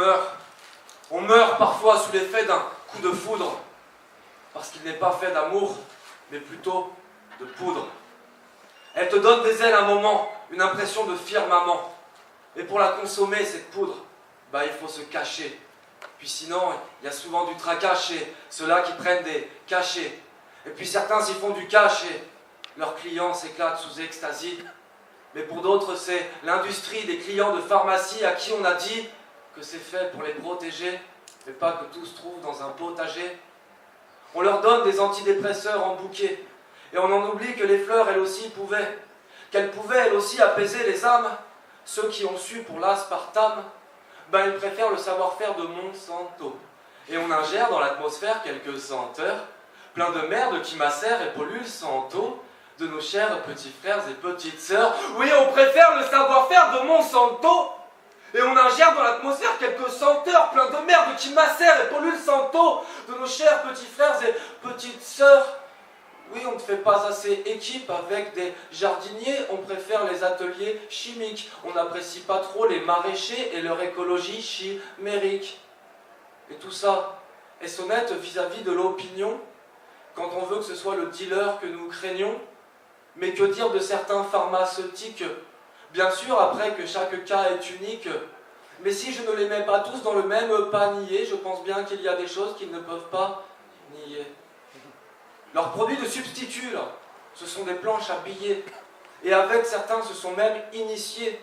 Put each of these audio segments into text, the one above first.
meurt. On meurt parfois sous l'effet d'un coup de foudre, parce qu'il n'est pas fait d'amour, mais plutôt de poudre. Elle te donne des ailes un moment, une impression de firmament. Et pour la consommer, cette poudre, il faut se cacher. Puis sinon, il y a souvent du tracas chez ceux-là qui prennent des cachets. Et puis certains s'y font du cash et leurs clients s'éclatent sous extasie. Mais pour d'autres, c'est l'industrie des clients de pharmacie à qui on a dit que c'est fait pour les protéger, mais pas que tout se trouve dans un potager. On leur donne des antidépresseurs en bouquet, et on en oublie que les fleurs, elles aussi, qu'elles pouvaient, elles aussi, apaiser les âmes. Ceux qui ont su pour l'aspartame, ils préfèrent le savoir-faire de Monsanto. Et on ingère dans l'atmosphère quelques senteurs, plein de merde qui macèrent et polluent le santo de nos chers petits frères et petites sœurs. Oui, on préfère le savoir-faire de Monsanto. Et on ingère dans l'atmosphère quelques senteurs, plein de merde qui macèrent et polluent le santo de nos chers petits frères et petites sœurs. Oui, on ne fait pas assez équipe avec des jardiniers, on préfère les ateliers chimiques. On n'apprécie pas trop les maraîchers et leur écologie chimérique. Et tout ça, est-ce honnête vis-à-vis de l'opinion, quand on veut que ce soit le dealer que nous craignons? Mais que dire de certains pharmaceutiques? Bien sûr, après que chaque cas est unique, mais si je ne les mets pas tous dans le même panier, je pense bien qu'il y a des choses qu'ils ne peuvent pas nier. Leurs produits de substitut, là, ce sont des planches à billets. Et avec certains se sont même initiés.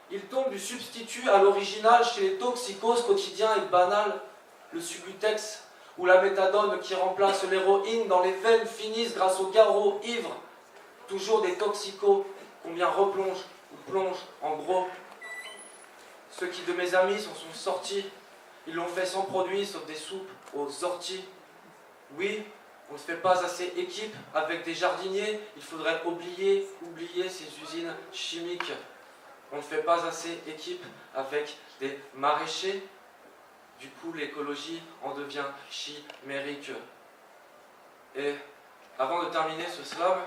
Ils tombent du substitut à l'original chez les toxicos quotidiens et banals. Le Subutex ou la méthadone qui remplace l'héroïne dans les veines finissent grâce au garrot ivre. Toujours des toxicos, combien replongent ou plongent en gros. Ceux qui de mes amis s'en sont sortis, ils l'ont fait sans produit sauf des soupes aux orties. Oui, on ne fait pas assez équipe avec des jardiniers, il faudrait oublier ces usines chimiques. On ne fait pas assez équipe avec des maraîchers, du coup l'écologie en devient chimérique. Et avant de terminer ce slam,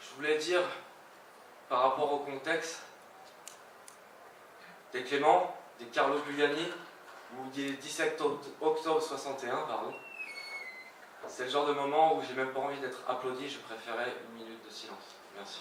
je voulais dire, par rapport au contexte, des Clément, des Carlo Giuliani, ou des 17 octobre 61, pardon. C'est le genre de moment où j'ai même pas envie d'être applaudi, je préférais une minute de silence. Merci.